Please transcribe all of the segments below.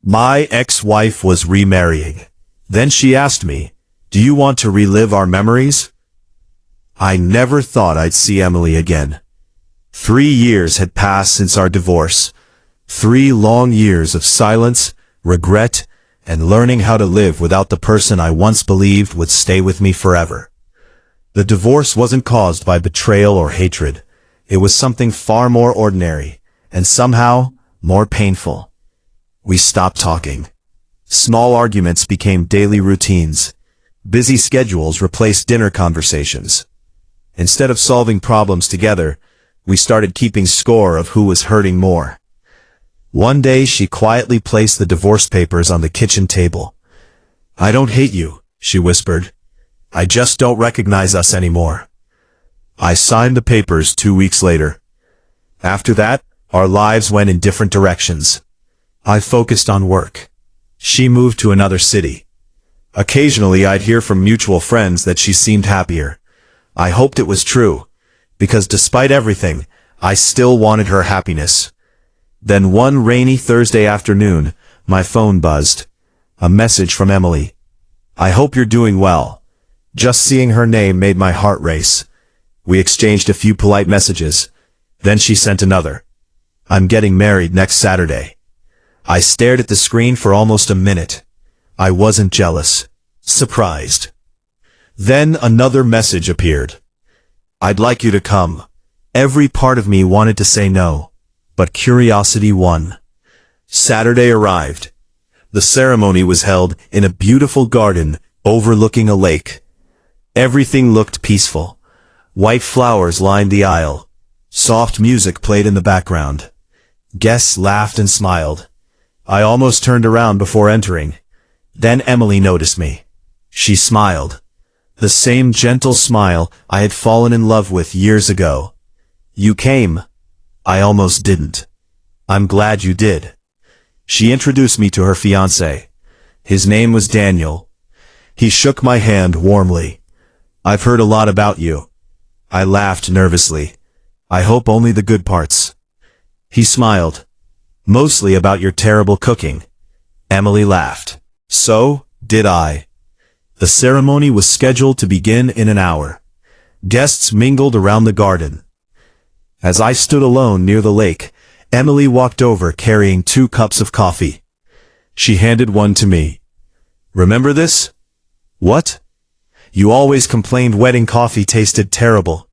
My ex-wife was remarrying. Then she asked me, "Do you want to relive our memories?" I never thought I'd see Emily again. 3 years had passed since our divorce. 3 long years of silence, regret, and learning how to live without the person I once believed would stay with me forever. The divorce wasn't caused by betrayal or hatred. It was something far more ordinary, and somehow more painful. We stopped talking. Small arguments became daily routines. Busy schedules replaced dinner conversations. Instead of solving problems together, we started keeping score of who was hurting more. One day she quietly placed the divorce papers on the kitchen table. "I don't hate you," she whispered. "I just don't recognize us anymore." I signed the papers 2 weeks later. After that, our lives went in different directions. I focused on work. She moved to another city. Occasionally I'd hear from mutual friends that she seemed happier. I hoped it was true, because despite everything, I still wanted her happiness. Then one rainy Thursday afternoon, my phone buzzed. A message from Emily. "I hope you're doing well." Just seeing her name made my heart race. We exchanged a few polite messages. Then she sent another. "I'm getting married next Saturday." I stared at the screen for almost a minute. I wasn't jealous. Surprised. Then another message appeared. "I'd like you to come." Every part of me wanted to say no, but curiosity won. Saturday arrived. The ceremony was held in a beautiful garden overlooking a lake. Everything looked peaceful. White flowers lined the aisle. Soft music played in the background. Guests laughed and smiled. I almost turned around before entering. Then Emily noticed me. She smiled. The same gentle smile I had fallen in love with years ago. "You came." I almost didn't. "I'm glad you did." She introduced me to her fiancé. His name was Daniel. He shook my hand warmly. "I've heard a lot about you." I laughed nervously. "I hope only the good parts." He smiled. "Mostly about your terrible cooking." Emily laughed. So did I. The ceremony was scheduled to begin in an hour. Guests mingled around the garden. As I stood alone near the lake, Emily walked over carrying 2 cups of coffee. She handed one to me. "Remember this?" "What?" "You always complained wedding coffee tasted terrible."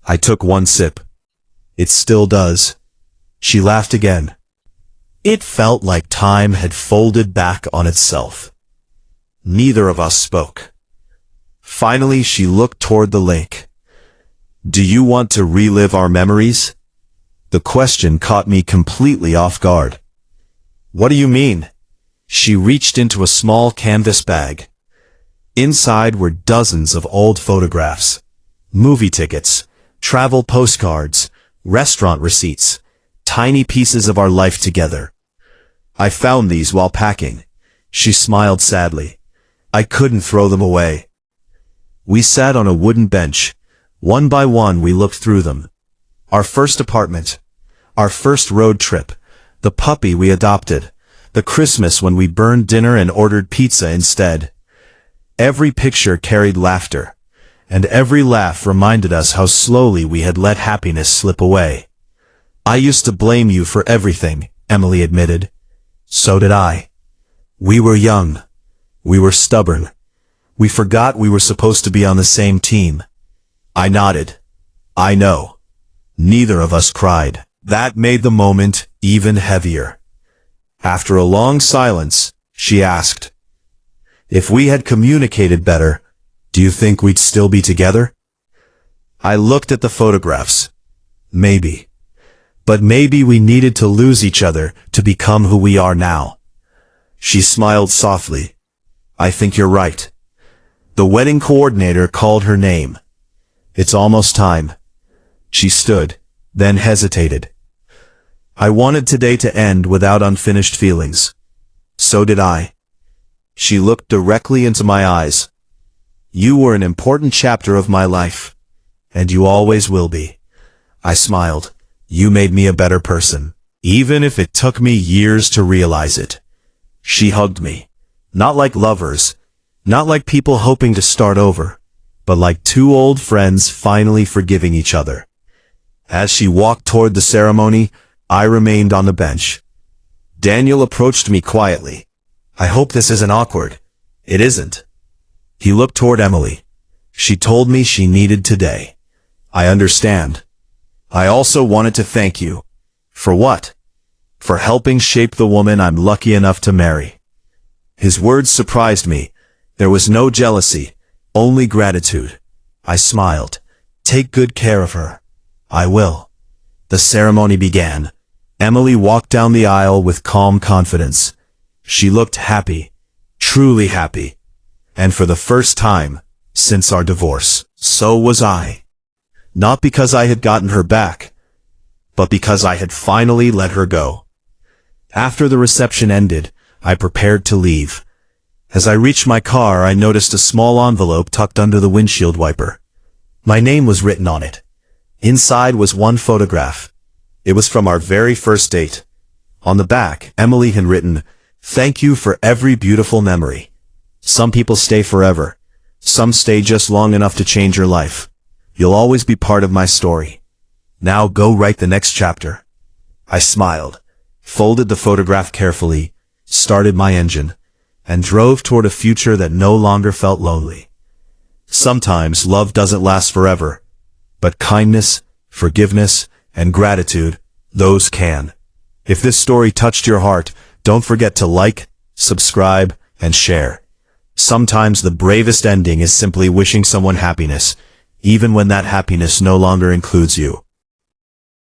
I took one sip. "It still does." She laughed again. It felt like time had folded back on itself. Neither of us spoke. Finally, she looked toward the lake. "Do you want to relive our memories?" The question caught me completely off guard. "What do you mean?" She reached into a small canvas bag. Inside were dozens of old photographs, movie tickets, travel postcards, restaurant receipts, tiny pieces of our life together. "I found these while packing." She smiled sadly. "I couldn't throw them away." We sat on a wooden bench. One by one we looked through them. Our first apartment, our first road trip, the puppy we adopted, the Christmas when we burned dinner and ordered pizza instead. Every picture carried laughter, and every laugh reminded us how slowly we had let happiness slip away. "I used to blame you for everything," Emily admitted. So did I. We were young. We were stubborn. We forgot we were supposed to be on the same team. I nodded. "I know." Neither of us cried. That made the moment even heavier. After a long silence, she asked, "If we had communicated better, do you think we'd still be together?" I looked at the photographs. Maybe. But maybe we needed to lose each other to become who we are now. She smiled softly. "I think you're right." The wedding coordinator called her name. "It's almost time." She stood, then hesitated. I wanted today to end without unfinished feelings. So did I. She looked directly into my eyes. "You were an important chapter of my life, and you always will be." I smiled. "You made me a better person, even if it took me years to realize it." She hugged me. Not like lovers, not like people hoping to start over, but like two old friends finally forgiving each other. As she walked toward the ceremony, I remained on the bench. Daniel approached me quietly. I hope this isn't awkward. It isn't. He looked toward Emily. She told me she needed today. I understand. I also wanted to thank you. For what? For helping shape the woman I'm lucky enough to marry. His words surprised me. There was no jealousy, only gratitude. I smiled. Take good care of her. I will. The ceremony began. Emily walked down the aisle with calm confidence. She looked happy, truly happy. And for the first time since our divorce, so was I. Not because I had gotten her back, but because I had finally let her go. After the reception ended, I prepared to leave. As I reached my car, I noticed a small envelope tucked under the windshield wiper. My name was written on it. Inside was one photograph. It was from our very first date. On the back, Emily had written, "Thank you for every beautiful memory. Some people stay forever. Some stay just long enough to change your life. You'll always be part of my story. Now go write the next chapter." I smiled, folded the photograph carefully, started my engine, and drove toward a future that no longer felt lonely. Sometimes love doesn't last forever, but kindness, forgiveness, and gratitude, those can. If this story touched your heart, don't forget to like, subscribe, and share. Sometimes the bravest ending is simply wishing someone happiness, even when that happiness no longer includes you.